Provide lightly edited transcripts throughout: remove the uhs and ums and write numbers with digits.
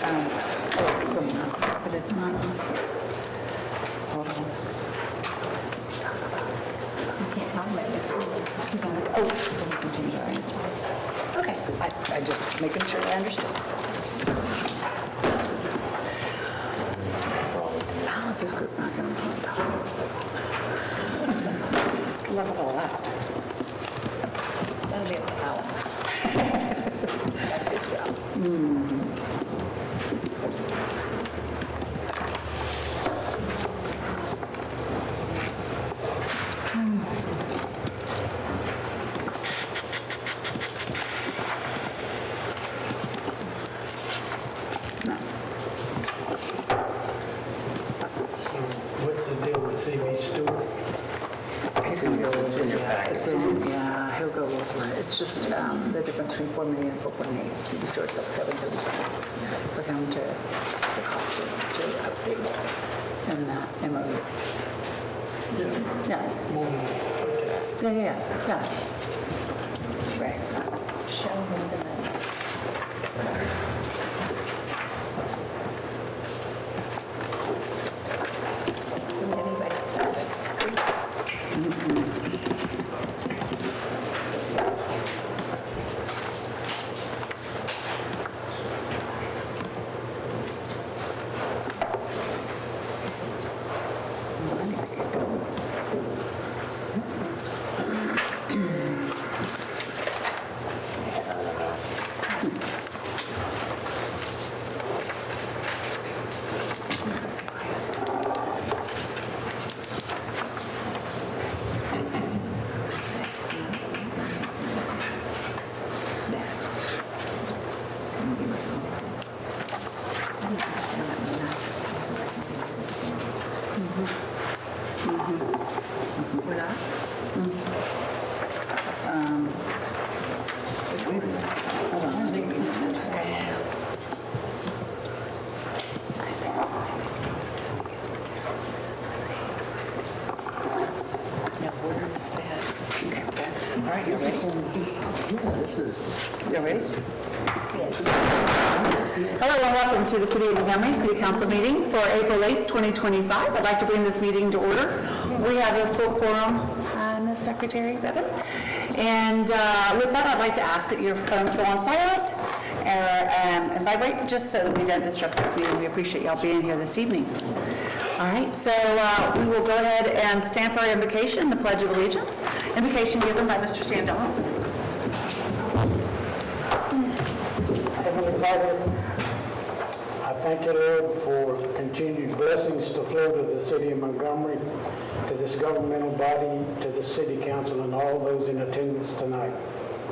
But it's not. Hold on. Oh, so we continue our answer. Okay, I just making sure I understood. How is this group not going to talk? Look at all that. That'll be a power. That's his job. What's the deal with C.B. Stewart? It's in your packet. Yeah, he'll go over it. It's just the difference between 4 million and 4.8. He was short like 737 for him to the cost to update and that MOU. Yeah. Yeah. Right. Show him the money. Anybody said it's sweet. We're not? Hold on, I think we need to say. Now, where is that? Okay, that's, all right, you ready? You ready? Yes. Hello and welcome to the City of Montgomery City Council meeting for April 8th, 2025. I'd like to bring this meeting to order. We have a full quorum, Ms. Secretary Bevan. And with that, I'd like to ask that your phones go on silent and vibrate, just so that we don't disrupt this meeting. We appreciate y'all being here this evening. All right, so we will go ahead and stand for our invocation, the Pledge of Allegiance. Invocation given by Mr. Stan Donaldson. Heavenly Father, I thank you, Lord, for continued blessings to flow to the city of Montgomery, to this governmental body, to the city council, and all those in attendance tonight.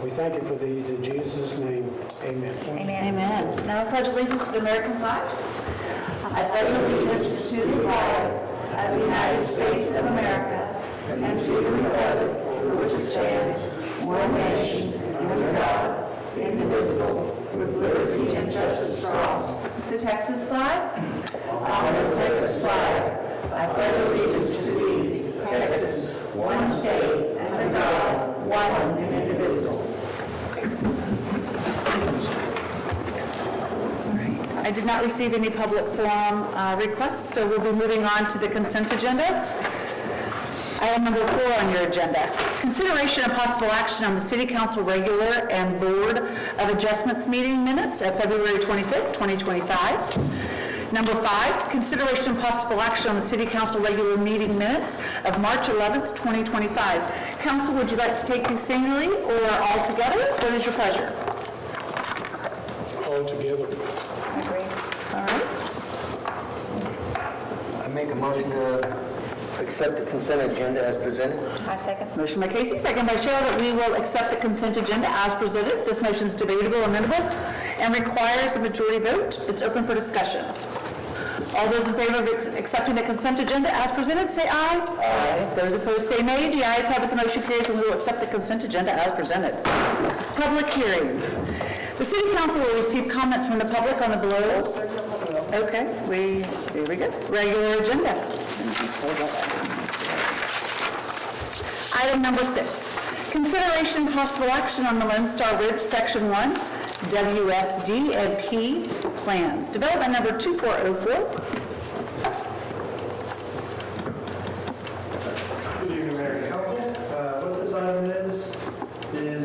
We thank you for these in Jesus' name. Amen. Amen. Amen. Now I pledge allegiance to the American flag. I pledge allegiance to the flag of the United States of America and to the republic for which it stands, one nation, under God, indivisible, with liberty and justice for all. The Texas flag. On the Texas flag, I pledge allegiance to thee, Texas, one state, under God, one and indivisible. I did not receive any public forum requests, so we'll be moving on to the consent agenda. Item number 4 on your agenda, consideration and possible action on the City Council regular and Board of Adjustments meeting minutes of February 25th, 2025. Number 5, consideration and possible action on the City Council regular meeting minutes of March 11th, 2025. Council, would you like to take these singly or all together? What is your pleasure? All together. Agree. All right. I make a motion to accept the consent agenda as presented. I second. Motion by Casey, second by Cheryl, that we will accept the consent agenda as presented. This motion is debatable, amendable, and requires a majority vote. It's open for discussion. All those in favor of accepting the consent agenda as presented, say aye. Aye. Those opposed, say nay. The ayes have it, the motion carries, and we will accept the consent agenda as presented. Public hearing. The City Council will receive comments from the public on the below. Okay, here we go. Regular agenda. Item number 6, consideration and possible action on the Lone Star Ridge Section 1, WSD and P plans. Development number 2404. Good evening, Mayor and Council. What this item is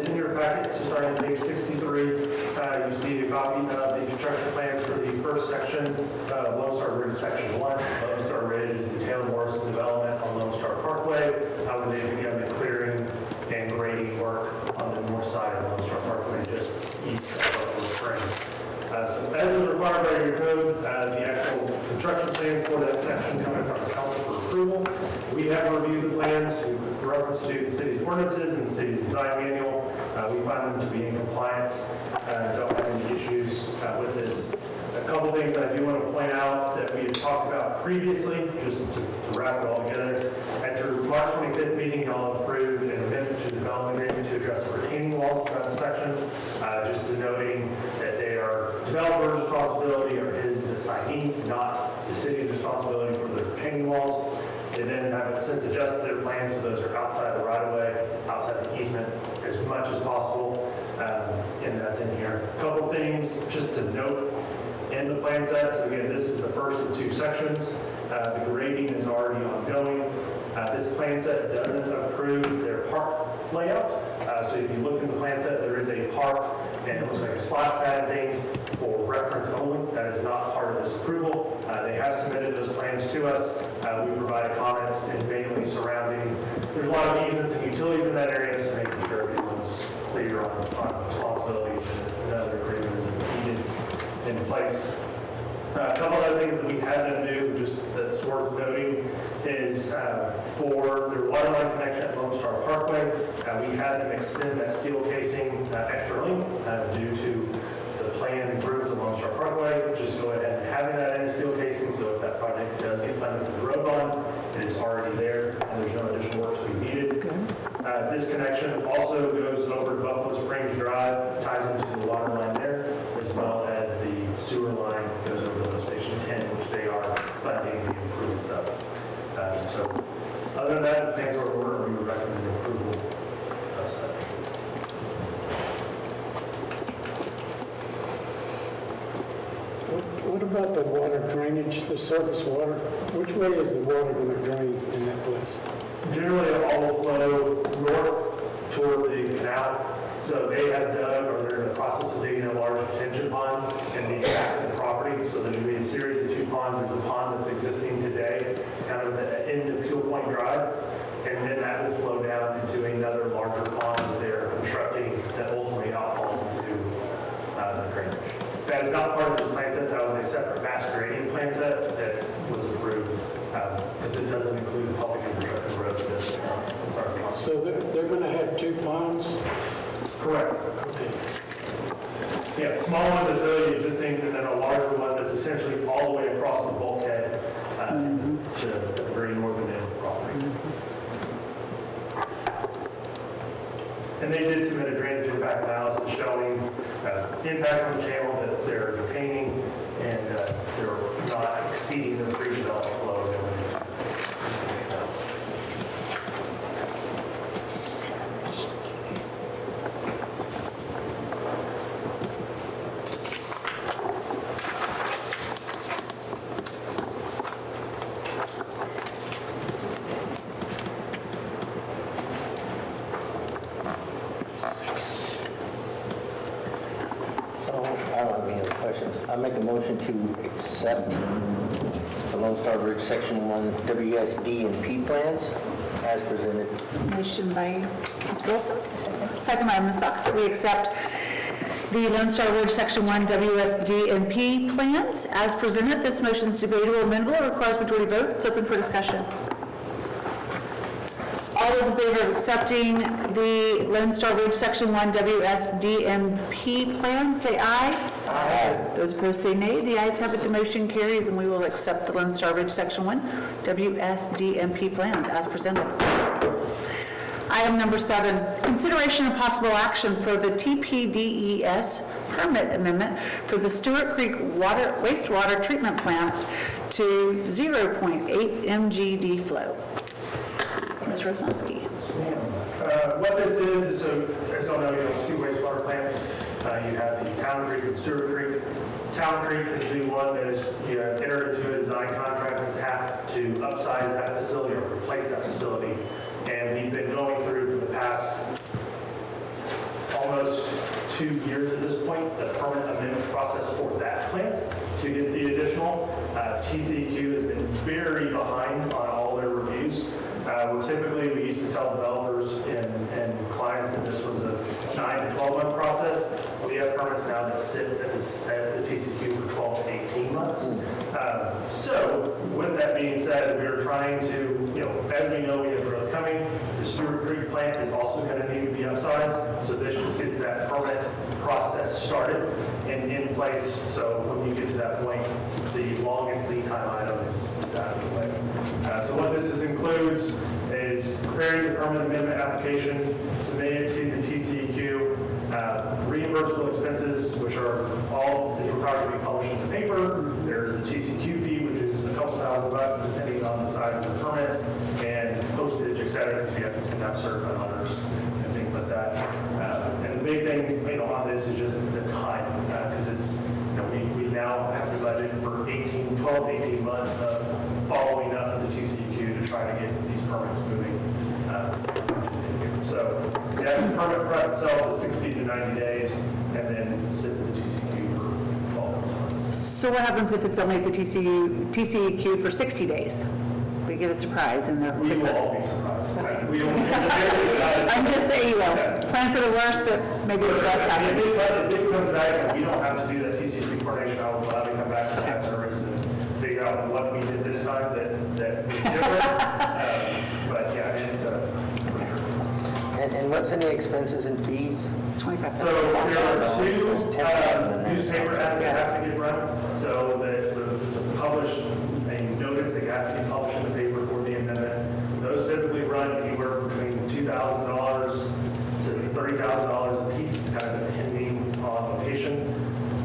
in your packet, so starting on page 63, you see a copy of the construction plans for the first section of Lone Star Ridge Section 1. Lone Star Ridge is the Taylor Morrison development on Lone Star Parkway, where they began the clearing and grading work on the north side of Lone Star Parkway, just east of Buffalo Springs. So as is required by your code, the actual construction plans for that section coming from the council for approval. We have reviewed the plans with reference to the city's ordinances and the city's design manual. We find them to be in compliance, don't have any issues with this. A couple things I do want to point out that we had talked about previously, just to wrap it all together. At your March 25th meeting, y'all approved an amendment to the development agreement to address the retaining walls throughout the section, just denoting that they are developer's responsibility or his assignee, not the city's responsibility for the retaining walls. They then have since adjusted their plans so those are outside the right-of-way, outside the easement as much as possible, and that's in here. A couple things just to note in the plan set. So again, this is the first of two sections. The grading is already ongoing. This plan set doesn't approve their park layout. So if you look in the plan set, there is a park and it looks like a splash pad and things for reference only. That is not part of this approval. They have submitted those plans to us. We provided comments and mainly surrounding, there's a lot of easements and utilities in that area, so making sure everyone's clear on responsibilities and other agreements and needed in place. A couple other things that we had them do, just that's worth noting, is for their water line connection at Lone Star Parkway, we had them extend that steel casing extra length due to the planned improvements of Lone Star Parkway. Just go ahead and having that in steel casing, so if that project does get funded through the road bond, it is already there, and there's no additional work to be needed. This connection also goes over to Buffalo Springs Drive, ties into the water line there, as well as the sewer line goes over to Station 10, which they are funding the improvements of. So other than that, the plans are in order, we would recommend approval of such. What about the water drainage, the surface water? Which way is the water going to drain in that place? Generally, it all will flow north toward the canal. So they have dug, or they're in the process of digging a large detention pond in the back of the property. So there's going to be a series of two ponds. There's a pond that's existing today. It's kind of at the end of Peel Point Drive. And then that will flow down into another larger pond that they're constructing that ultimately outfalls into the drainage. That is not part of this plan set. That was a separate mass grading plan set that was approved because it doesn't include public infrastructure roads. So they're going to have two ponds? Correct. Okay. Yeah, small one that's really existing, and then a larger one that's essentially all the way across the bulkhead to the very northern end of the property. And they did submit a drainage impact analysis showing impacts on the channel that they're retaining and they're not exceeding the pre-development flow. I don't have any other questions. I make a motion to accept the Lone Star Ridge Section 1 WSD and P plans as presented. Motion by Ms. Wilson. Second by Ms. Fox, that we accept the Lone Star Ridge Section 1 WSD and P plans as presented. This motion is debatable, amendable, or requires majority vote. It's open for discussion. All those in favor of accepting the Lone Star Ridge Section 1 WSDMP plan, say aye. Aye. Those opposed say nay. The ayes have it, the motion carries, and we will accept the Lone Star Ridge Section 1 WSDMP plans as presented. Item number 7, consideration of possible action for the TPDES permit amendment for the Stewart Creek wastewater treatment plant to 0.8 MGD flow. Mr. Rosnowski. What this is, so as you all know, you have two wastewater plants. You have the Town Creek and Stewart Creek. Town Creek is the one that is, entered into a design contract with TAF to upsize that facility or replace that facility. And we've been going through for the past almost 2 years at this point, the permit amendment process for that plant to get the additional. TCEQ has been very behind on all their reviews. We used to tell developers and clients that this was a 9 to 12 month process. We have permits now that sit at the TCEQ for 12 to 18 months. So with that being said, we are trying to, as we know, we have growth coming. The Stewart Creek plant is also going to need to be upsized. So this just gets that permit process started and in place. So when you get to that point, the longest lead time item is out of the way. So what this includes is preparing the permit amendment application, submitting it to the TCEQ, reimbursable expenses, which are all is required to be published in the paper. There's the TCEQ fee, which is a couple $1,000 depending on the size of the permit, and postage, et cetera, because we have to send out certified letters and things like that. And the big thing, on this is just the time, because it's, we now have to budget for 12 to 18 months of following up with the TCEQ to try to get these permits moving. So the actual permit prep itself is 60 to 90 days, and then sits at the TCEQ for 12 months. So what happens if it's only at the TCEQ for 60 days? We get a surprise and they're... We will all be surprised. We don't. I'm just saying, plan for the worst, but maybe the best happens. If it comes back and we don't have to do that TCEQ coordination, I will gladly come back to that service and figure out what we did this time that was different. But yeah, it's And what's any expenses and fees? 25,000. So there are 2 newspaper ads that have to get run. So it's a published, a notice that has to be published in the paper for the amendment. Those typically run anywhere between $2,000 to $30,000 a piece, kind of depending on location.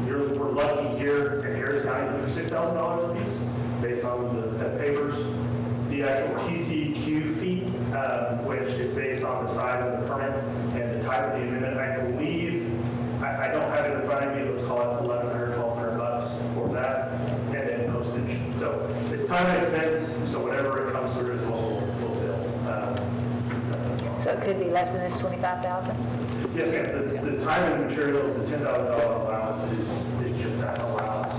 We're lucky here in Harris County for $6,000 a piece, based on the papers. The actual TCEQ fee, which is based on the size of the permit and the type of the amendment, I believe, I don't have it in front of me, let's call it $1,100, $1,200 for that, and then postage. So it's time and expense, so whatever it comes through is what we'll bill. So it could be less than this 25,000? Yes, ma'am. The time and materials, the $10,000 allowance is just that allowance.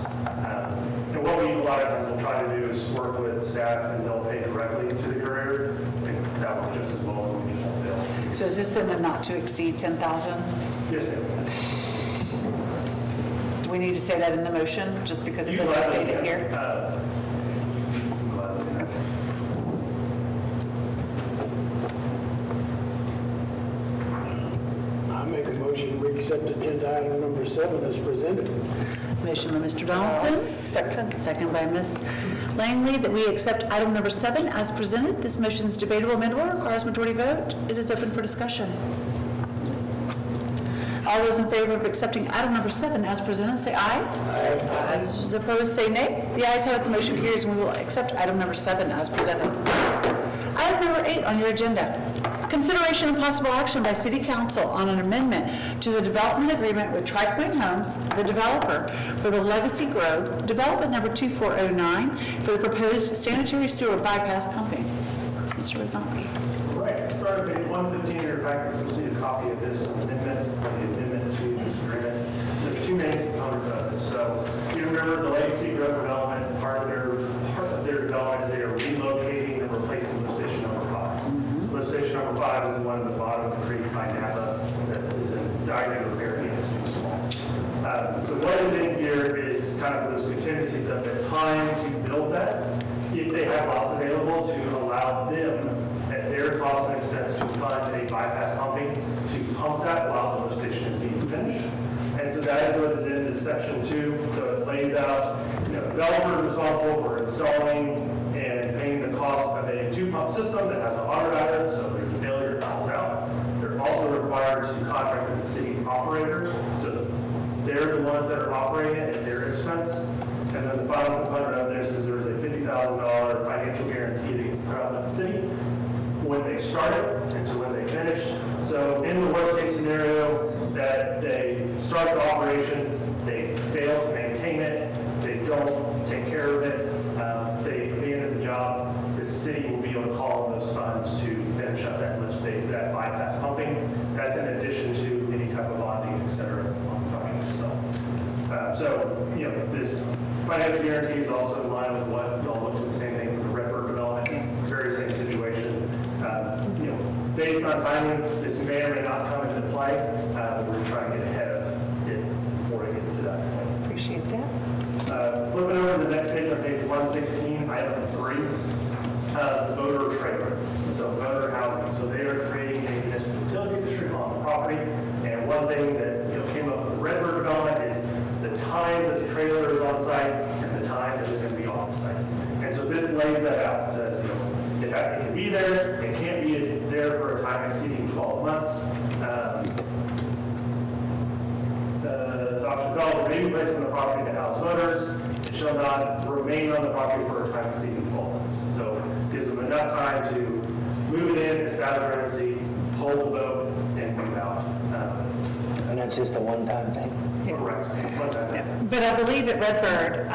And what we a lot of times will try to do is work with staff and they'll pay directly to the courier. And that works just as well, and we just won't bill. So is this then a not to exceed 10,000? Yes, ma'am. Do we need to say that in the motion, just because it You doesn't gladly state it can. here? Gladly can. I make a motion, we accept agenda item number 7 as presented. Motion by Mr. Donaldson. Second. Second by Ms. Langley, that we accept item number 7 as presented. This motion is debatable, amendable, requires majority vote. It is open for discussion. All those in favor of accepting item number 7 as presented, say aye. Aye. Those opposed, say nay. The ayes have it, the motion carries, and we will accept item number 7 as presented. Item number 8 on your agenda. Consideration and possible action by City Council on an amendment to the development agreement with Tri-Point Homes, the developer, for the Legacy Grove, development number 2409, for the proposed sanitary sewer bypass pumping. Mr. Rosonsky. Right, starting at page 115 in your packets, you'll see a copy of this amendment, the amendment to this agreement. There's 2 main components of it. So you remember the Legacy Grove development, part of their development is they are relocating and replacing lift station number 5. Lift station number 5 is the one at the bottom of the creek by Napa that is in dire repair and it's too small. So what is in here is kind of those contingencies of the time to build that, if they have lots available, to allow them at their cost and expense to fund a bypass pumping to pump that while the lift station is being finished. And so that is what is in this section 2. So it lays out, developer is responsible for installing and paying the cost of a 2-pump system that has an auto diver, so if there's a failure, it falls out. They're also required to contract with the city's operators, so they're the ones that are operating it at their expense. And then the final component of this is there's a $50,000 financial guarantee that gets put out by the city when they start it and to when they finish. So in the worst case scenario that they start the operation, they fail to maintain it, don't take care of it, they abandon the job, the city will be able to call on those funds to finish up that lift state, that bypass pumping. That's in addition to any type of bonding, et cetera, on the project itself. So, you know, this financial guarantee is also in line with what y'all looked at the same thing for the Redbird development, very same situation. You know, based on timing, this may or may not come into play, but we're trying to get ahead of it before it gets to that point. Appreciate that. Flipping over to the next page, on page 116, item 3, the voter trailer. So voter housing. So they are creating a municipal utility district on the property. And one thing that came up with the Redbird development is the time that the trailer is on site and the time that it's going to be off site. And so this lays that out. It says, it can be there, it can't be there for a time exceeding 12 months. The option called may be placed on the property to house voters. It shall not remain on the property for a time exceeding 12 months. So it gives them enough time to move it in, establish residency, hold the vote, and move out. And that's just a one-time thing? Correct. One time. But I believe at Redbird,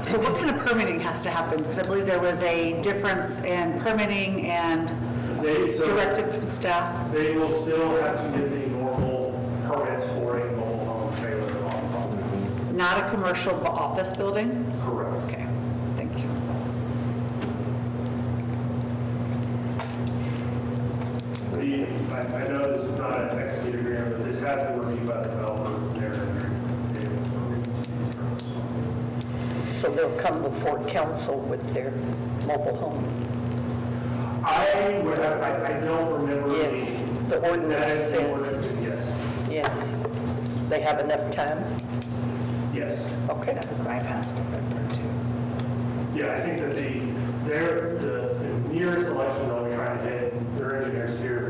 so what kind of permitting has to happen? Because I believe there was a difference in permitting and directive from staff. They will still have to get the normal permits for a mobile home trailer on the property. Not a commercial office building? Correct. Okay, thank you. I know this is not an executed agreement, but this has been reviewed by the developer. So they'll come before council with their mobile home? I don't remember. Yes, the ordinance That is the says, ordinance, yes. yes. They have enough time? Yes. Okay. That was bypassed at Redbird too. Yeah, I think that the nearest election they'll be trying to hit, their engineers here,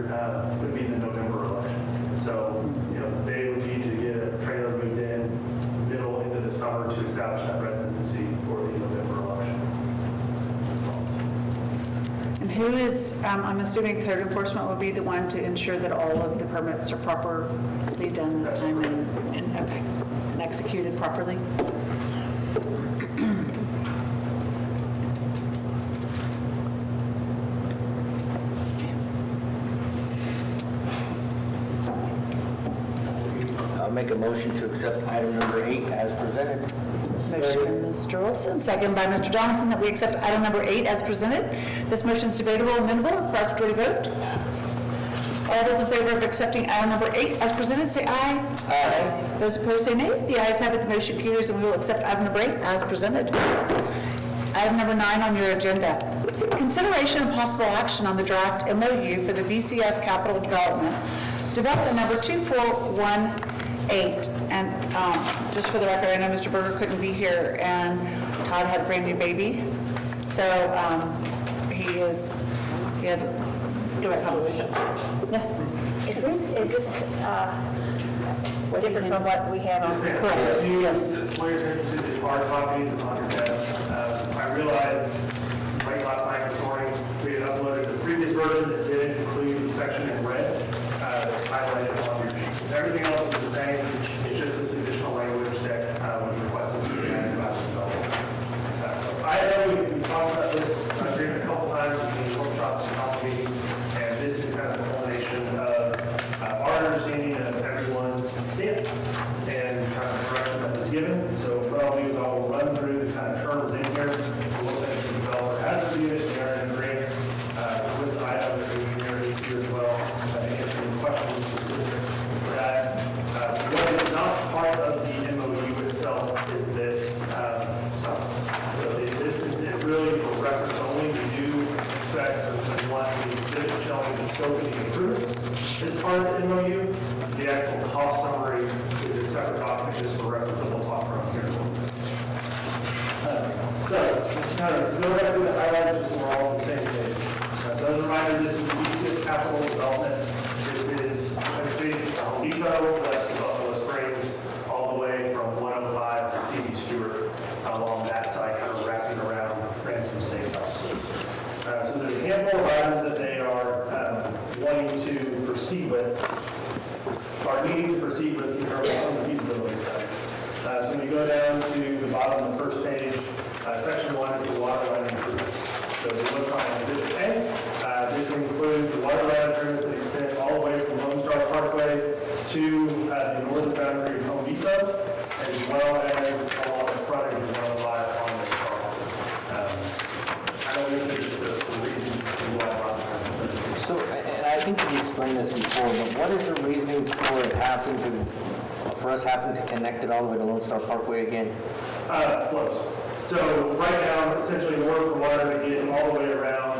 would be the November election. So, they would need to get a trailer moved in middle into the summer to establish that residency for the November election. And who is, I'm assuming code enforcement will be the one to ensure that all of the permits are properly done this time and executed properly? I'll make a motion to accept item number 8 as presented. Motion by Mr. Olson, second by Mr. Johnson, that we accept item number 8 as presented. This motion is debatable and amendable. Requires majority vote. All those in favor of accepting item number 8 as presented, say aye. Aye. Those opposed, say nay. The ayes have it, the motion carries, and we will accept item number 8 as presented. Item number 9 on your agenda. Consideration and possible action on the draft MOU for the BCS Capital Development number 2418. And just for the record, I know Mr. Berger couldn't be here, and Todd had a brand new baby. So he had, go back home. Is this different from what we have on? Correct, yes. Flair attention to the hard copy that's on your desk. I realized late last night, this morning, we had uploaded the previous version that didn't include the section in red that's highlighted on your sheet. Everything else is the same, it's just this additional language that was requested to be added by the developer. I know we've talked about this agreement a couple times in workshops and council meetings, and this is kind of the culmination of our understanding of everyone's stance and kind of direction that was given. So what I'll do is I'll run through the kind of terms in here. We'll say the developer has reviewed it, they are in agreement with the item that we here as well. Answer any questions specific to that. What is not part of the MOU itself is this sum. So this is really for reference only. We do expect to want the exhibit showing the scope of the improvements as part of the MOU. The actual cost summary is a separate document just for reference that we'll talk about here. So, kind of go back to the highlight just so we're all on the same page. So as a reminder, this is the BCS Capital Development. This is facing the Home Depot, west of Buffalo Springs, all the way from 105 to C.D. Stewart along that side, kind of wrapping around Ransom State House. So there's a handful of items that they are wanting to proceed with, are needing to proceed with in terms of the feasibility study. So when you go down to the bottom of the first page, section 1 is the water line improvements. So we look on Exhibit A. This includes the water line improvements that extend all the way from Lone Star Parkway to the northern boundary of Home Depot, as well as along the front of the 105 on the property. I don't know if the reason you want last time. So, and I think you explained this before, but what is the reasoning for it having to, for us having to connect it all the way to Lone Star Parkway again? Flows. So right now, essentially, in order for water to get all the way around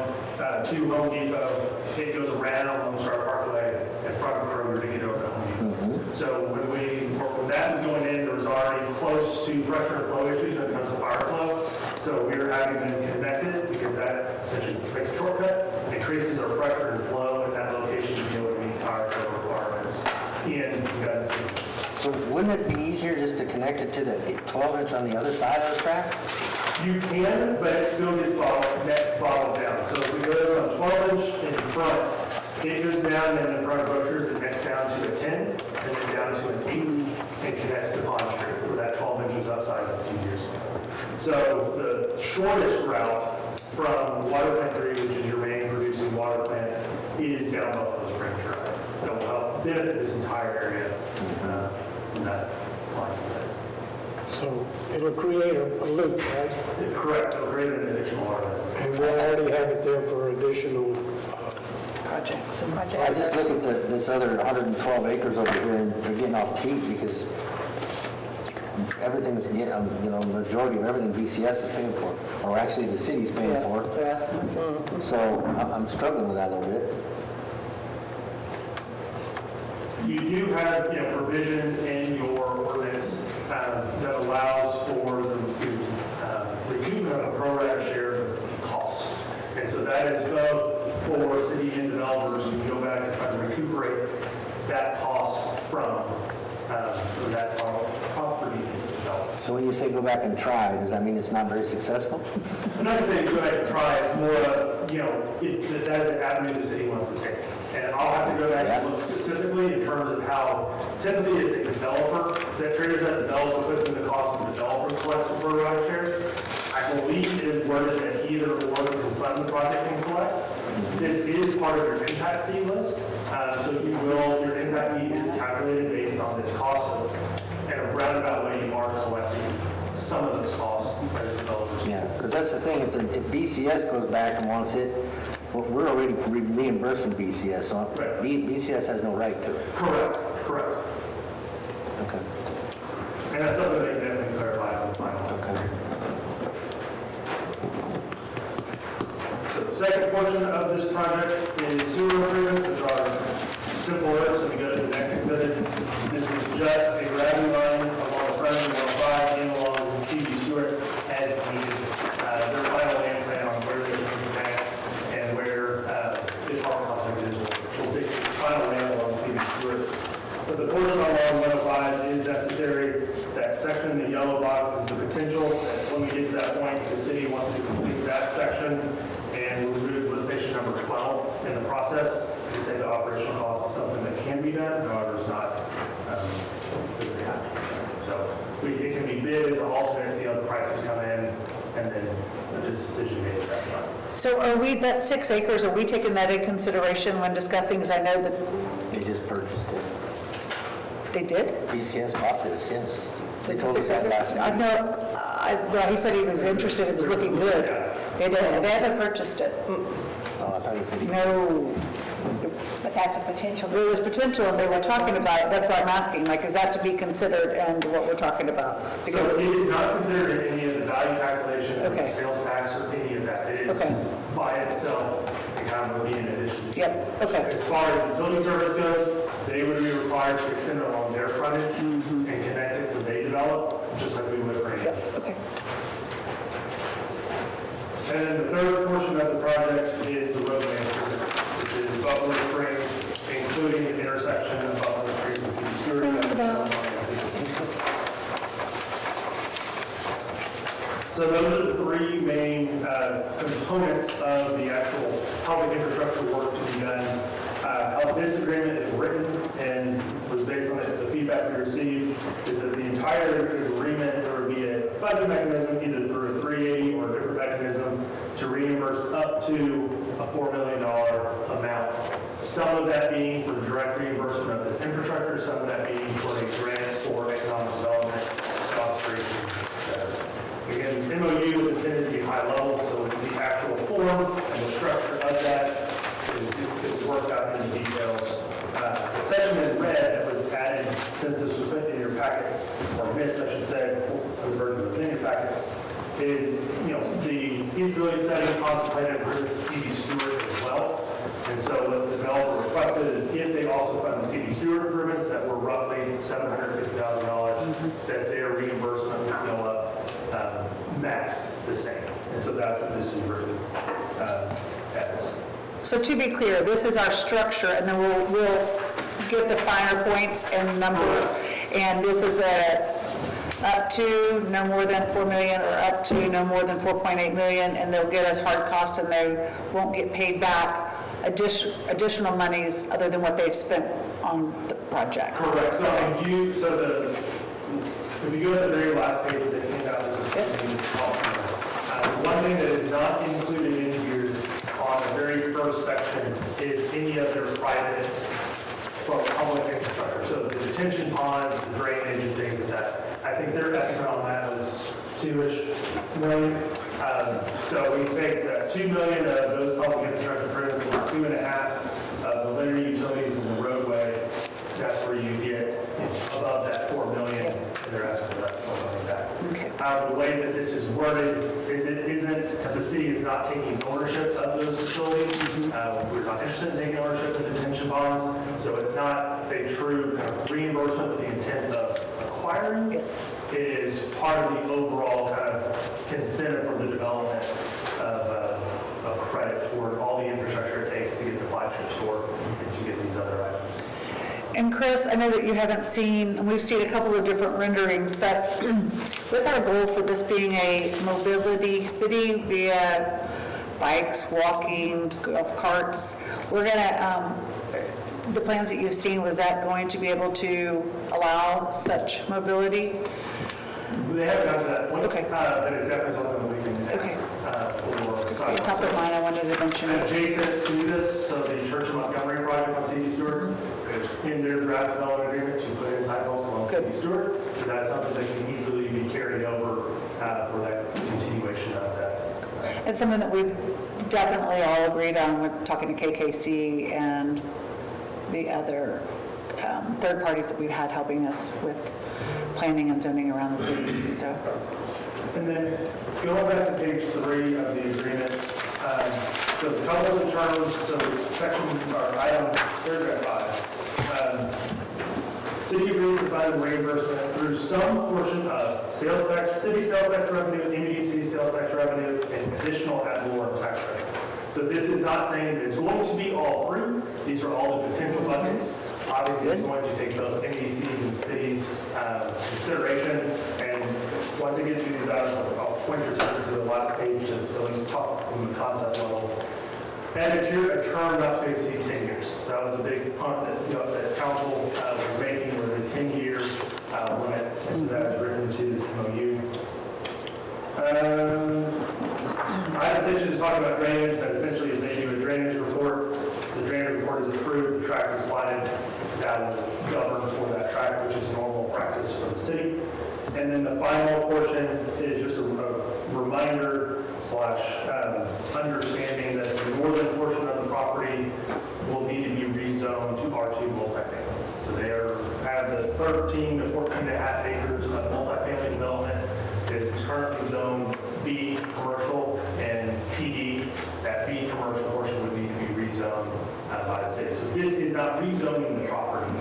to Home Depot, it goes around Lone Star Parkway in front of Kroger to get over to Home Depot. So when that was going in, there was already close to pressure and flow issues when it comes to fire flow. So we were having them connected because that essentially makes a shortcut, increases our pressure and flow at that location to be able to meet fire flow requirements in guns. So wouldn't it be easier just to connect it to the 12-inch on the other side of the track? You can, but it still gets bottled down. So if we go from 12-inch in front, it goes down in the front of Brochures, it connects down to a 10, and then down to an 8, and connects to Pond Street, where that 12-inch was upsized a few years ago. So the shortest route from Water Plant 3, which is your main producing water plant, is down Buffalo Springs Drive. That will help benefit this entire area from that line side. So it'll create a loop, right? Correct, it'll create an additional water. And we'll already have it there for additional, Projects. I just look at this other 112 acres over here, and they're getting off cheap because everything's, the majority of everything BCS is paying for, or actually the city's paying for. They're asking us. So I'm struggling with that a little bit. You do have, provisions in your ordinance that allows for the recoupment of a pro rata share of costs. And so that is both for city and developers to go back and try to recuperate that cost from that property is developed. So when you say go back and try, does that mean it's not very successful? I'm not going to say go ahead and try, it's more of, that is an avenue the city wants to take. And I'll have to go back and look specifically in terms of how, typically it's a developer that triggers that, developer puts in the cost of the developer collects the pro rata share. I believe it is worded that either or can fund the project and collect. This is part of your impact fee list. So your impact fee is calculated based on this cost, in a roundabout way you are collecting some of those costs as developers. Yeah, because that's the thing, if BCS goes back and wants it, well, we're already reimbursing BCS, so Right. BCS has no right to it. Correct. Okay. And that's something that you definitely clarify in the final. Okay. So the second portion of this project is sewer improvements, which are simple words when we go to the next exhibit. This is just a gravity line along the front of the 105 and along TV Stewart as needed. Their final land plan on where they can connect and where the park complex is will take final land along TV Stewart. But the portion along 105 is necessary. That section in the yellow box is the potential. When we get to that point, the city wants to complete that section and remove lift station number 12 in the process. They say the operational cost is something that can be done, however, it's not really happening. So it can be bid as an alternate, see how the prices come in, and then the decision made at that time. So that 6 acres, are we taking that in consideration when discussing, because I know that They just purchased it. they did? BCS bought this, yes. They The told us 6 that acres? last I week. know, well, he said he was interested, it was looking good. They did, they haven't purchased it. Oh, I thought he said he... No, But that's a potential. there was potential, and they were talking about it, that's why I'm asking, like, is that to be considered and what we're talking about? Because, So it is not considered in any of the value calculations, or Okay. sales tax, or any of that. It is Okay. by itself, it kind of would be in addition. yep, okay, As far as utility service goes, they would be required to extend it along their frontage and connect it when they develop, just like we would for any. yep, okay. And then the third portion of the project is the roadway improvements, which is Buffalo Springs, including the intersection of Buffalo Springs and City Stewart. So those are the three main components of the actual public infrastructure work to be done. How this agreement is written and was based on the feedback we received is that the entire agreement, there would be a funding mechanism either through a 380 or to a $4 million amount. Some of that being for direct reimbursement of this infrastructure, some of that being for a grant for economic development, operations, etc. Again, this MOU is intended to be high level, so the actual form and the structure of that is worked out in the details. The section in red that was added since this was put in your packets, or missed, I should say, for the version within your packets, is, the feasibility study contemplated improvements to CD Stewart as well. And so what the developer requested is if they also fund the CD Stewart improvements that were roughly $750,000, that their reimbursement would go up max the same. And so that's what this is written as. So to be clear, this is our structure, and then we'll get the finer points and numbers, and this is up to no more than 4 million, or up to no more than 4.8 million, and they'll get us hard cost, and they won't get paid back additional monies other than what they've spent on the project. Correct. So if you go to the very last page that came out, one thing that is not included in here on the very first section is any of their private or public infrastructure. So the detention ponds, the drainage, and things like that. I think their estimate on that was $2 million. So we think that $2 million of those public infrastructure improvements and $2.5 million of the linear utilities and the roadway. That's where you get above that $4 million, and they're asking for that $4 million back. Okay. The way that this is worded is it isn't, because the city is not taking ownership of those facilities. We're not interested in taking ownership of the detention bonds, so it's not a true kind of reimbursement with the intent of acquiring. It is part of the overall kind of incentive for the development of credit toward all the infrastructure it takes to get the flagship store and to get these other items. And Chris, I know that you haven't seen, and we've seen a couple of different renderings, but with our goal for this being a mobility city via bikes, walking, golf carts, we're gonna, the plans that you've seen, was that going to be able to allow such mobility? They haven't got to that point, Okay. but it's definitely something that we can Okay. Just for be top of mind, I wanted to mention it. adjacent to this, so the Church of Montgomery project on CD Stewart is in their draft development agreement to put in sidewalks along Good. CD Stewart. So that's something that can easily be carried over for that continuation of that. It's something that we've definitely all agreed on. We're talking to KKC and the other third parties that we've had helping us with planning and zoning around the city, so. And then going back to page 3 of the agreement, so the covenants and terms, so section or item paragraph 5. City agrees to fund reimbursement through some portion of sales tax, city sales tax revenue, MDC sales tax revenue, and additional ad valorem tax revenue. So this is not saying that it's going to be all three. These are all the potential buckets. Obviously, it's going to take both MDCs and cities consideration. And once I get through these items, I'll point your attention to the last page to at least talk from the concept level. And a term not to exceed 10 years. So that was a big punt that, that council was making, was a 10-year limit. And so that is written into this MOU. Item 6 is talking about drainage, that essentially if they do a drainage report, the drainage report is approved, the tract is platted, that will govern for that tract, which is normal practice for the city. And then the final portion is just a reminder / understanding that the northern portion of the property will need to be rezoned to R2 multifamily. So they have the 13 to 14.5 acres of multifamily development. It's currently zoned B commercial and PD. That B commercial portion would need to be rezoned by the city. So this is not rezoning the property.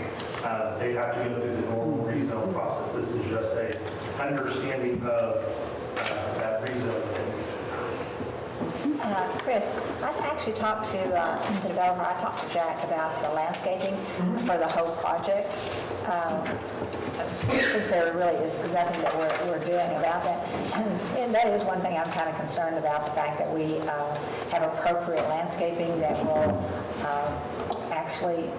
They have to go through the normal rezone process. This is just a understanding of that rezoning. Chris, I've actually talked to the developer, I talked to Jack about the landscaping for the whole project. Since there really is nothing that we're doing about that. And that is one thing I'm kind of concerned about, the fact that we have appropriate landscaping that will actually,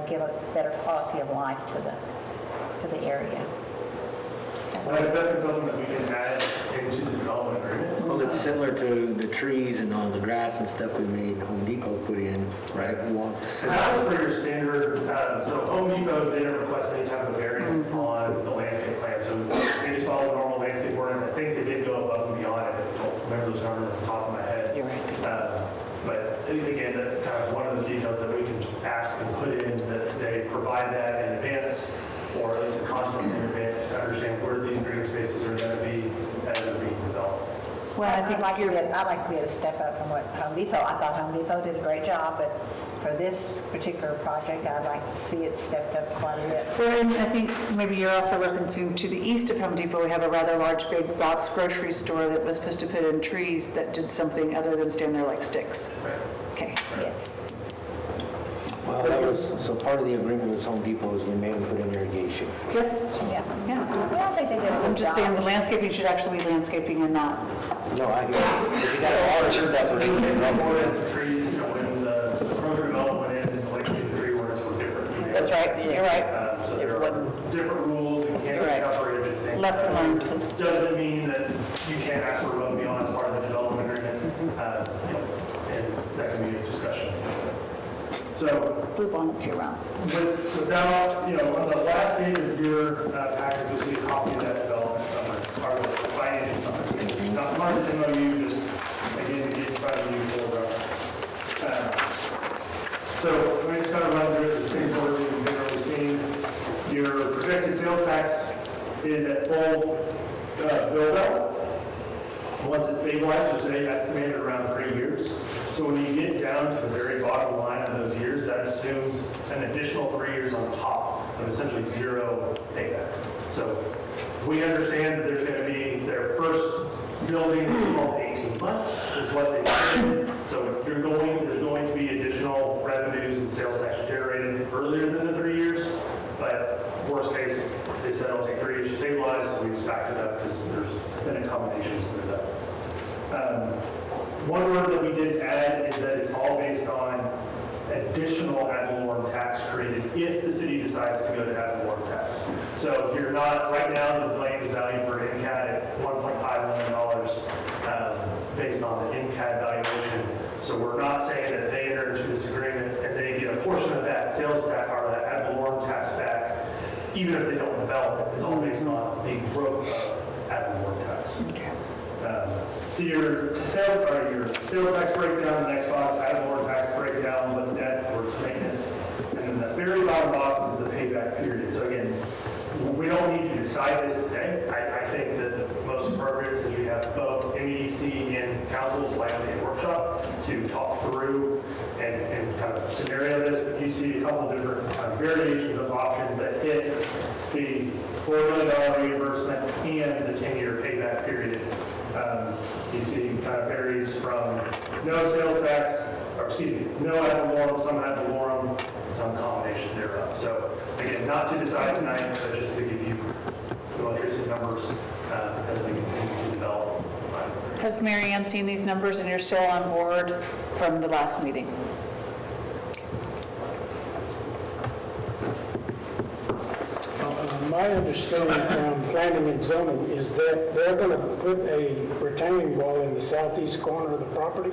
give a better quality of life to the area. Well, is that something that we can add into the development agreement? Well, it's similar to the trees and all the grass and stuff we made Home Depot put in, right? We want That was pretty standard. So Home Depot didn't request any type of variance on the landscape plan. So they just followed normal landscape ordinance. I think they did go above and beyond it. I don't remember those numbers off the top of my head. You're right. But again, that's kind of one of the details that we can ask and put in, that they provide that in advance, or at least a concept in advance, to understand where these green spaces are going to be as they're being developed. Well, I think I'd like to be able to step up from what Home Depot, I thought Home Depot did a great job, but for this particular project, I'd like to see it stepped up quite a bit. well, and I think maybe you're also referencing to the east of Home Depot, we have a rather large big box grocery store that was supposed to put in trees that did something other than stand there like sticks. Okay. Yes. Well, that was, so part of the agreement with Home Depot is we made them put in irrigation. Good. Yeah. Yeah. Well, I think they did a good job. I'm just saying the landscaping should actually be landscaping and not, No, I hear you. If you got a lot of stuff, we're doing It's it. not more as a tree, you know, when the grocery development went in, like the tree ordinance were different. that's right, you're right. So there are different rules, you can't Right. cover it, things. Lesson learned. Doesn't mean that you can't ask for above and beyond as part of the development agreement, you know, and that can be a discussion. So Blue bonnets year round. without, you know, on the last page of your package, you'll see a copy of that development summary, or the financial summary. It's not part of the MOU, just again, to get in front of you for reference. So let me just kind of run through it, the same order we've generally seen. Your projected sales tax is at full build-out. Once it's stabilized, which they estimated around 3 years. So when you get down to the very bottom line of those years, that assumes an additional 3 years on top of essentially zero payback. So we understand that there's going to be their first building in 12 to 18 months is what they said. So there's going to be additional revenues and sales tax generated earlier than the 3 years. But worst case, they said it'll take 3 years to stabilize, so we just backed it up because there's been accommodations to that. One word that we did add is that it's all based on additional ad valorem tax created if the city decides to go to ad valorem tax. So if you're not, right now, the claim is valued for NCAD at $1.5 million based on the NCAD valuation. So we're not saying that they enter into this agreement and they get a portion of that sales tax or that ad valorem tax back, even if they don't develop it. It's all based on the growth of ad valorem tax. Okay. So your sales tax breakdown, the next box, ad valorem tax breakdown, what's debt, what's maintenance, and then the very bottom box is the payback period. So again, we don't need to decide this today. I think that the most appropriate, since we have both MEDC and council, is likely a workshop to talk through and kind of scenario this. But you see a couple different variations of options that hit the $4 million reimbursement and the 10-year payback period. You see kind of varies from no sales tax, or excuse me, no ad valorem, some ad valorem, and some combination thereof. So again, not to decide tonight, but just to give you the most recent numbers as we continue to develop. Has Mary Ann seen these numbers and you're still on board from the last meeting? My understanding from planning and zoning is that they're going to put a retaining wall in the southeast corner of the property.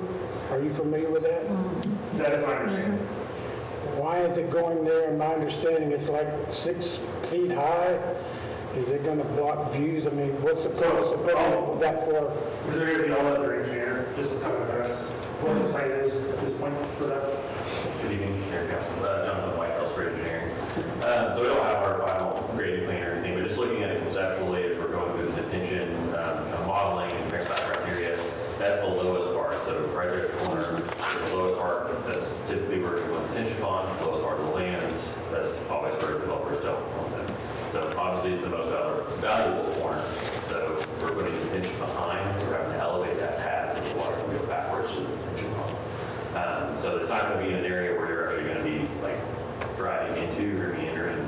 Are you familiar with that? That is my understanding. Why is it going there? In my understanding, it's like 6 feet high. Is it going to block views? I mean, what's the purpose of putting it that far? Is there going to be all other engineer, just to kind of address what the plan is at this point for that? Good evening, Mayor Council. Jonathan White, Spray Engineering. So we don't have our final grading plan or anything, but just looking at it conceptually as we're going through the detention kind of modeling and mixed criteria, that's the lowest part. So right there at the corner, the lowest part that's typically working with detention ponds, the lowest part of the lands, that's always where developers don't want it. So obviously it's the most valuable corner. So we're putting detention behind, so we're having to elevate that pad so the water can go backwards to the detention pond. So it's not going to be in an area where you're actually going to be like driving into or meandering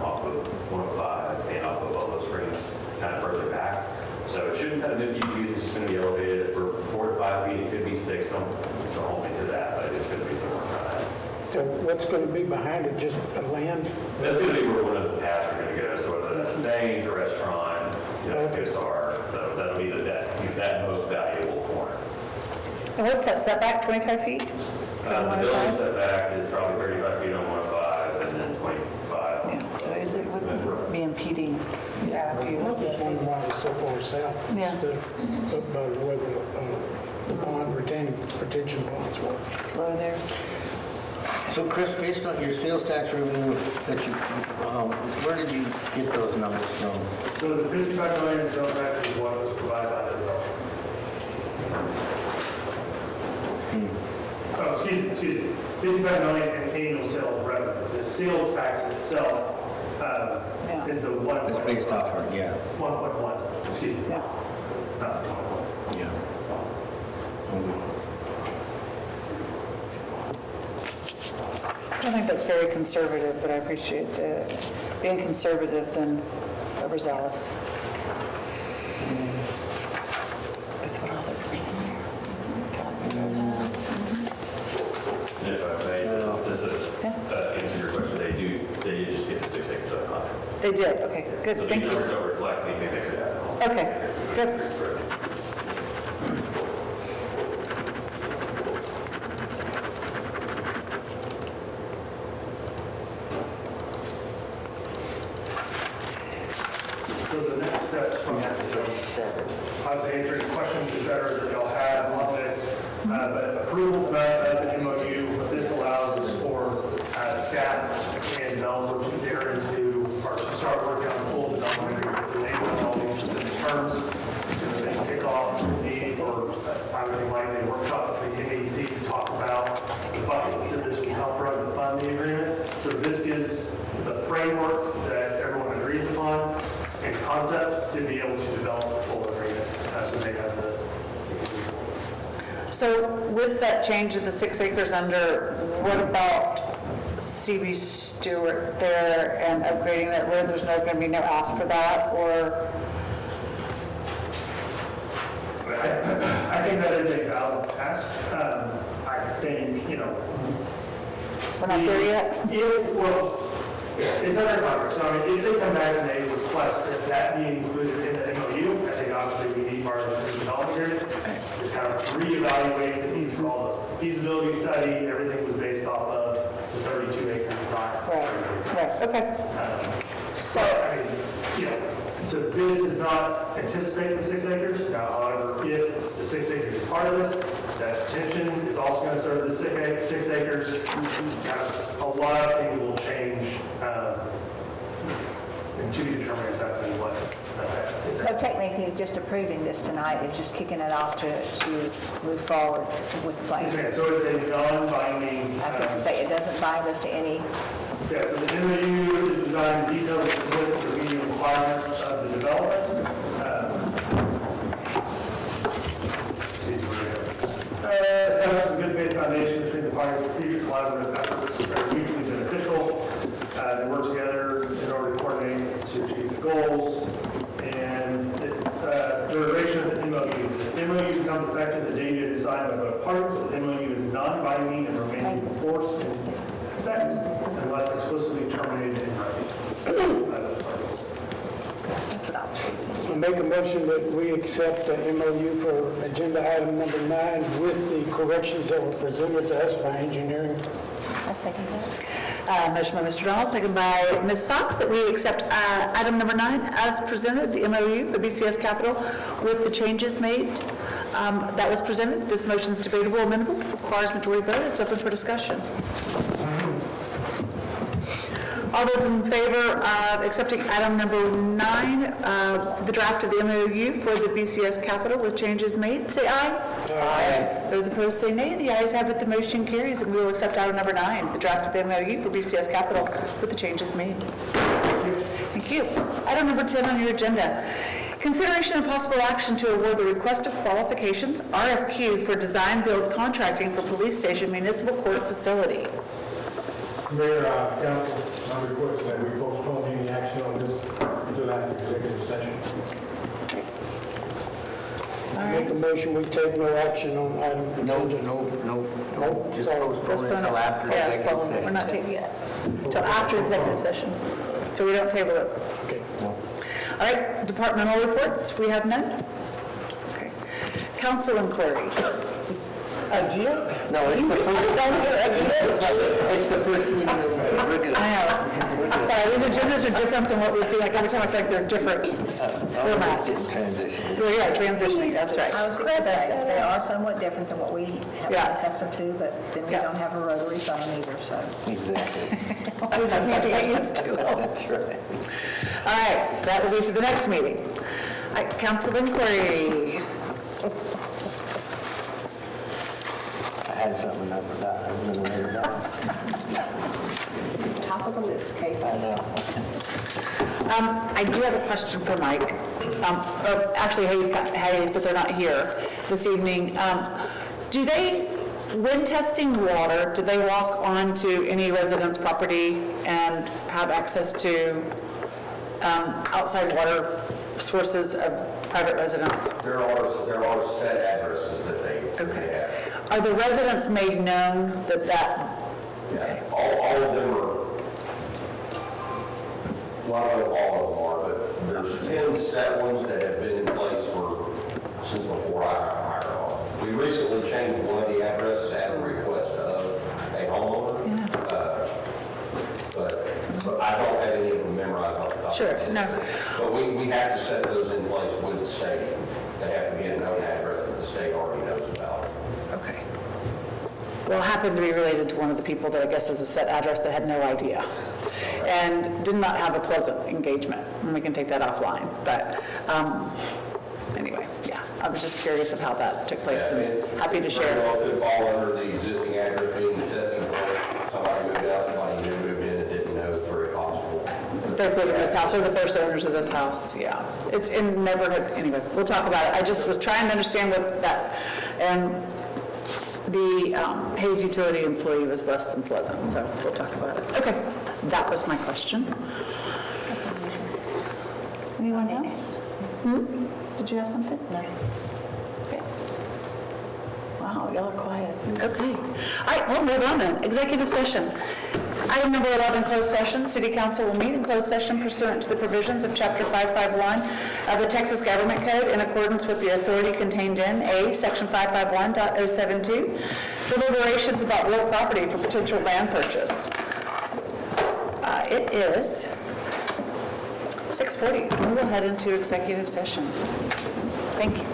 off of 105 and off of Buffalo Springs, kind of further back. So it shouldn't kind of move you. It's just going to be elevated for 4 to 5 feet. It could be 6. Don't hold me to that, but it's going to be somewhere around that. So what's going to be behind it? Just a land? That's going to be where one of the paths are going to go. So whether that's a bank, a restaurant, you know, Okay. QSR, that'll be that most valuable corner. And what's that setback, 25 feet? The From building 105? setback is probably 35 feet on 105 and then 25. Yeah, so it would be impeding. Yeah. I just wonder why it's so far south Yeah. instead of up by where the pond retention ponds were. It's low there. So Chris, based on your sales tax revenue that you, where did you get those numbers from? So the 55 million in sales tax is what was provided by the developer. Oh, excuse me, 55 million in annual sales revenue. The sales tax itself is the 1. It's based off of, yeah, 1.1, excuse me. Yeah. Not 1.1. yeah. I think that's very conservative, but I appreciate being conservative than overzealous. With what all they're putting in there. If I may, just to answer your question, they did just get the 6 acres of the contract. They did, okay, good, So thank these you. numbers don't reflect anything they could add. Okay, good. So the next steps from that, so obviously answer any questions, et cetera, that y'all have on this. But approval tonight of the MOU, what this allows is for staff and developers to enter into, or to start working on full development agreement related to all these specific terms. So they kick off the need for, I would like a workshop for the NAC to talk about the buckets that this will come from to fund the agreement. So this gives the framework that everyone agrees upon and concept to be able to develop a full agreement. So they have the. So with that change of the 6 acres under, what about CB Stewart there and upgrading that road? There's going to be no ask for that, or? I think that is a valid task. I think, We're not there yet? It's under contract, so I mean, if they come back and they request that that be included in the MOU, I think obviously we need part of the development agreement. It's kind of reevaluating the need for all those. Feasibility study, everything was based off of the 32 acres lot. Right, okay. So, I mean, so this is not anticipating the 6 acres. Now, however, if the 6 acres is part of this, that extension is also going to serve the 6 acres. A lot of things will change, and to be determined exactly what. So technically, just approving this tonight is just kicking it off to move forward with the plan. Yes, ma'am. So it's a non-binding. I was going to say, it doesn't bind us to any, Yeah, so the MOU is designed to detail the specific or meeting requirements of the development. Establish a good faith foundation between the parties for future collaborative efforts that are mutually beneficial. They work together in order to coordinate to achieve the goals. And the duration of the MOU. The MOU becomes effective the day it is signed by both parties. The MOU is non-binding and remains in force and effect unless explicitly terminated in writing by those parties. that's what I was thinking. I make a motion that we accept the MOU for agenda item number 9 with the corrections that were presented to us by engineering. I second that. Motion by Mr. Donald, second by Ms. Fox, that we accept item number 9 as presented, the MOU for BCS Capital with the changes made that was presented. This motion is debatable, amendable, requires majority vote. It's open for discussion. All those in favor of accepting item number 9, the draft of the MOU for the BCS Capital with changes made, say aye. Aye. Those opposed say nay. The ayes have it, the motion carries, and we will accept item number 9, the draft of the MOU for BCS Capital with the changes made. Thank you. Item number 10 on your agenda. Consideration and possible action to award the request of qualifications, RFQ, for design build contracting for police station municipal court facility. Mayor, council, I request that we postpone any action on this until after executive session. Make a motion, we take no action on item. No, just postpone Postpone it. until after Yeah, executive We're session. not taking it until after executive session, so we don't table it. Okay. All right, departmental reports, we have none? Okay. Council inquiry. Again? No, it's the first, it's the first meeting of the regular. I know. Sorry, these agendas are different than what we see, like every time I feel like they're different format. Transition. Well, yeah, transitioning, that's right. I was going to say, they are somewhat different than what we have been Yes. accustomed to, but then we Yeah. don't have a rotary phone either, so. Exactly. We just need to get used to it. That's right. All right, that will be for the next meeting. All right, council inquiry. I had something I forgot. I was going to write it down. Top of the list, Casey. I know. I do have a question for Mike. Or actually Hayes, but they're not here this evening. Do they, when testing water, do they walk onto any resident's property and have access to outside water sources of private residents? There are set addresses that they Okay. have. Are the residents made known that Yeah, all of them are, well, I don't know all of them are, but there's 10 set ones that have been in place since before I hired on. We recently changed one of the addresses at the request of a homeowner. But I don't have any of them memorized off the top of my Sure, head. no. But we have to set those in place with the state. They have to get a known address that the state already knows about. Okay. Well, it happened to be related to one of the people that I guess is a set address that had no idea and did not have a pleasant engagement. And we can take that offline. But anyway, yeah, I was just curious of how that took place and happy to share. It could fall under the existing address being the testing point. Somebody moved out, somebody new moved in and didn't know. It's very possible. They're living in this house, or the first owners of this house, yeah. It's in neighborhood, anyway, we'll talk about it. I just was trying to understand what that, and the Hayes utility employee was less than pleasant, so we'll talk about it. Okay, that was my question. Anyone else? Did you have something? No. Okay. Wow, y'all are quiet. Okay. All right, we'll move on then. Executive session. Item number 11, closed session. City Council will meet in closed session pursuant to the provisions of Chapter 551 of the Texas Government Code in accordance with the authority contained in A, Section 551.072, deliberations about real property for potential land purchase. It is 6:40. We will head into executive session. Thank you.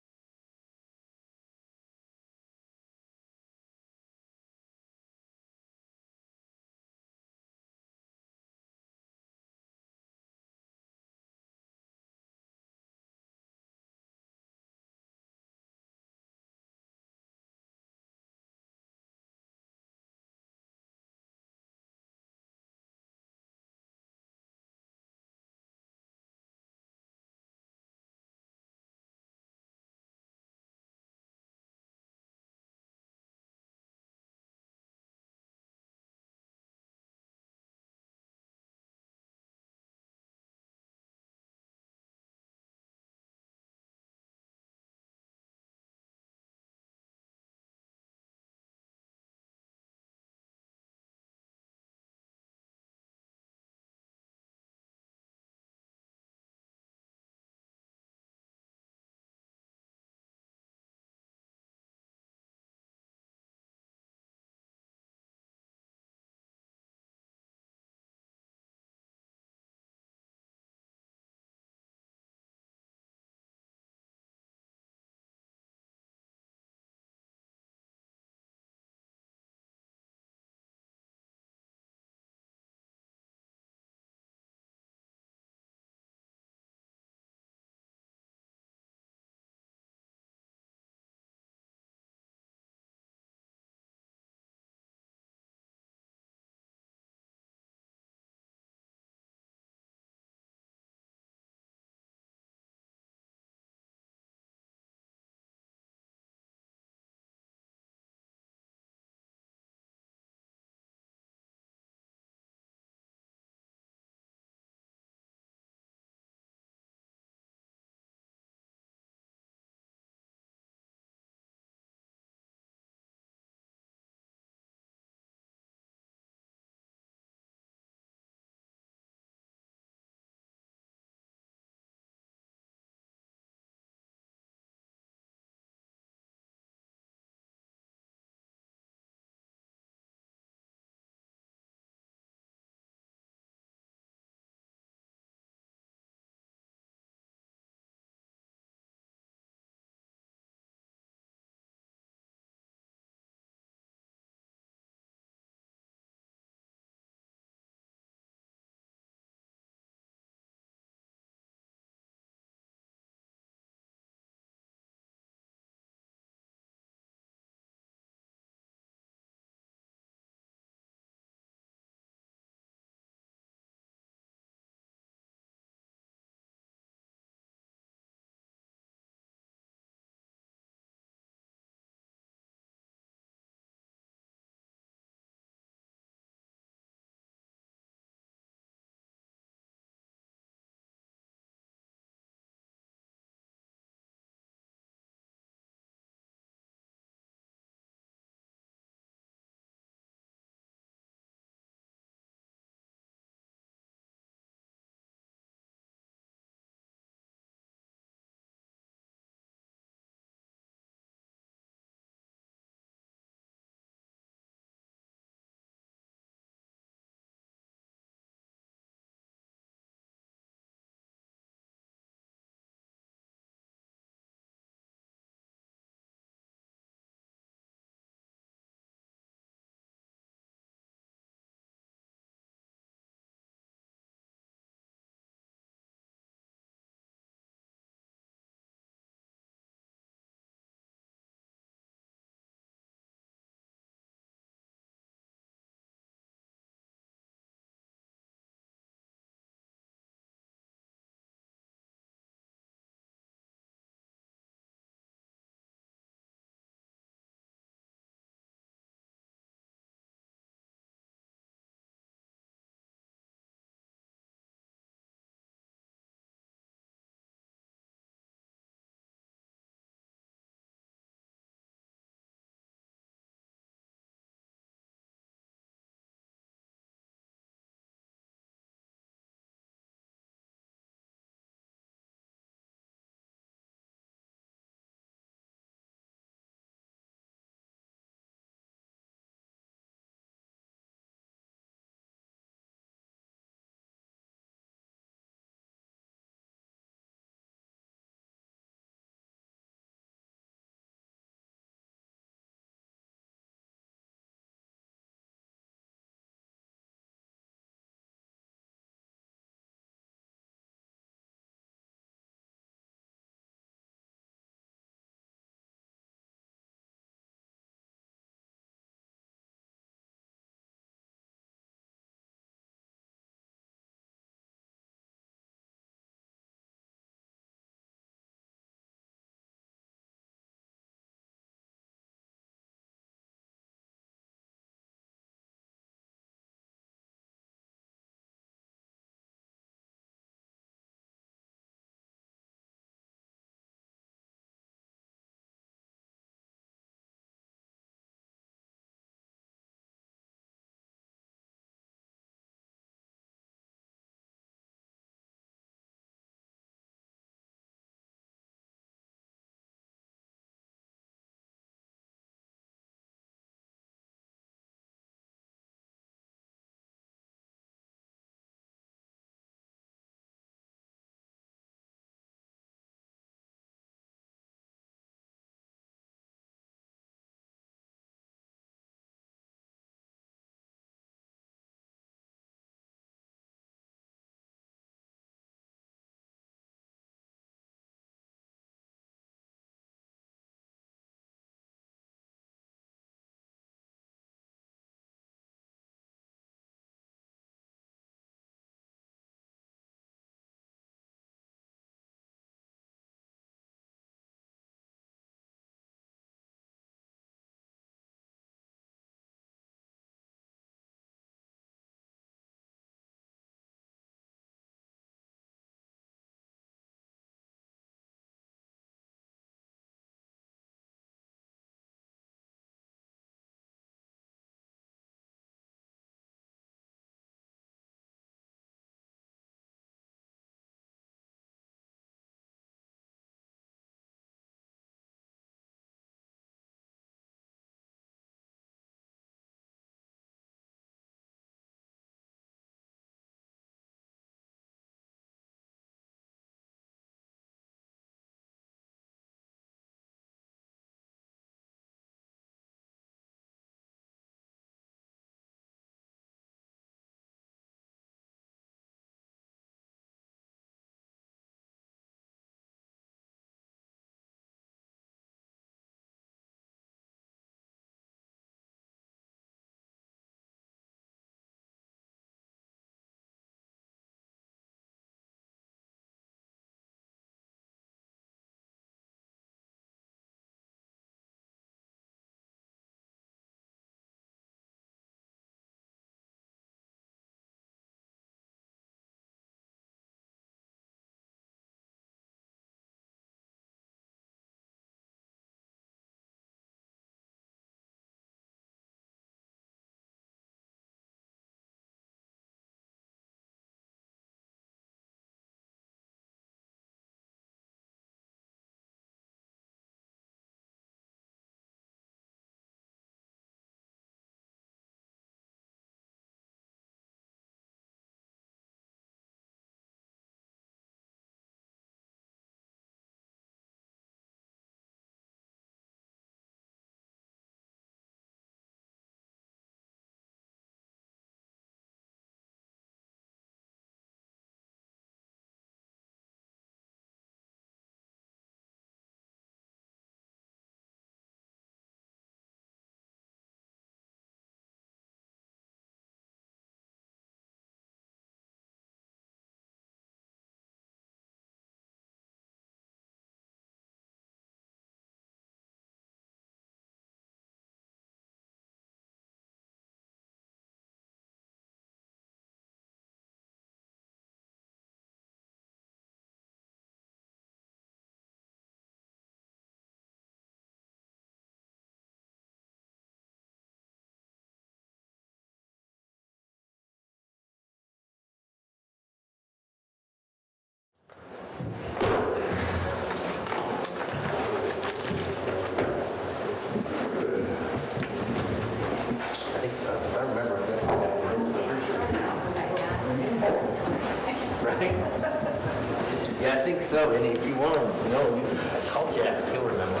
Yeah, I think so, and if you want to know, you can call Jeff, he'll remember.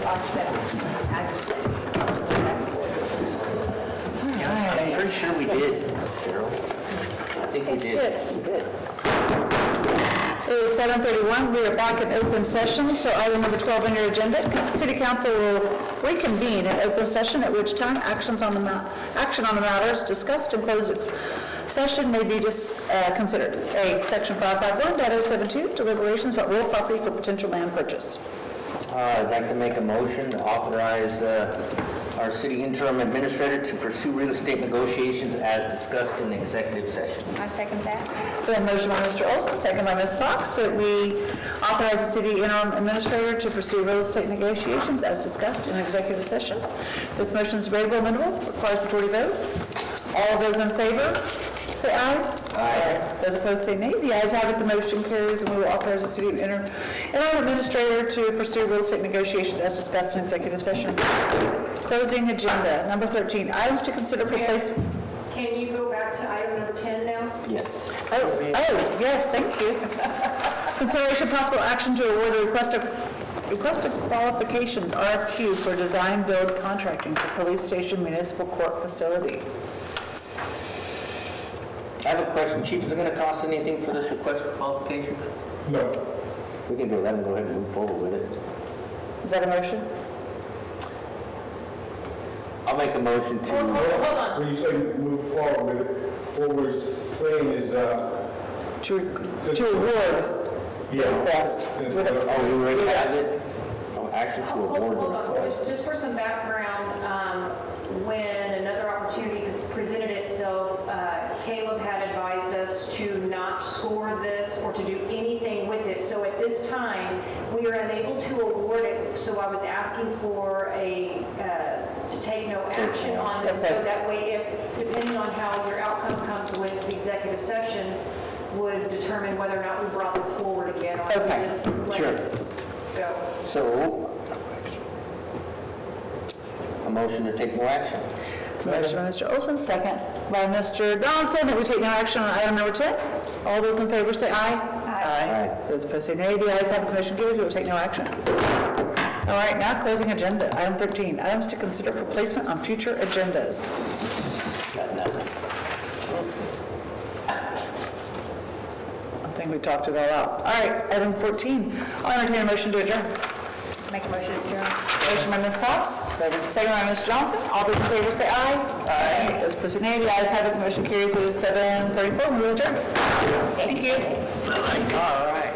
Like I said, I just, I'm pretty sure we did, Cheryl. I think we did. Good. It is 7:31, we are back in open session, so item number 12 on your agenda. City Council will reconvene in open session, at which time action on the matters discussed in closed session may be considered. A, Section 551.072, deliberations about real property for potential land purchase. I'd like to make a motion to authorize our city interim administrator to pursue real estate negotiations as discussed in the executive session. I second that. We have a motion by Mr. Olson, second by Ms. Fox, that we authorize the city interim administrator to pursue real estate negotiations as discussed in executive session. This motion is debatable, amendable, requires majority vote. All of those in favor, say aye. Aye. Those opposed say nay. The ayes have it, the motion carries, and we will authorize the city interim administrator to pursue real estate negotiations as discussed in executive session. Closing agenda, number 13, items to consider for place. Can you go back to item number 10 now? Yes. Oh, yes, thank you. Consideration possible action to award the request of qualifications, RFQ, for design build contracting for police station municipal court facility. I have a question, Chief. Is it going to cost anything for this request for qualifications? No. We can let him go ahead and move forward with it. Is that a motion? I'll make a motion to... Hold on. When you say move forward with it, what we're saying is, To award the request. Oh, you already have it? Oh, action to award the Hold on, request. just for some background, when another opportunity presented itself, Caleb had advised us to not score this or to do anything with it. So at this time, we are unable to award it. So I was asking for to take no action on this. So that way, if, depending on how your outcome comes with the executive session, would determine whether or not we brought this forward again or Okay, we just let sure. it go. So, a motion to take no action. Motion by Mr. Olson, second by Mr. Johnson, that we take no action on item number 10. All those in favor say aye. Aye. Those opposed say nay. The ayes have it, the motion carries. We will take no action. All right, now closing agenda. Item 13, items to consider for placement on future agendas. Got nothing. I think we talked it all out. All right, item 14, I'll entertain a motion to adjourn. Make a motion to adjourn. Motion by Ms. Fox, second by Mr. Johnson. All those in favor say aye. Aye. Those opposed say nay. The ayes have it, the motion carries. It is 7:34. We will adjourn. Thank you. All right.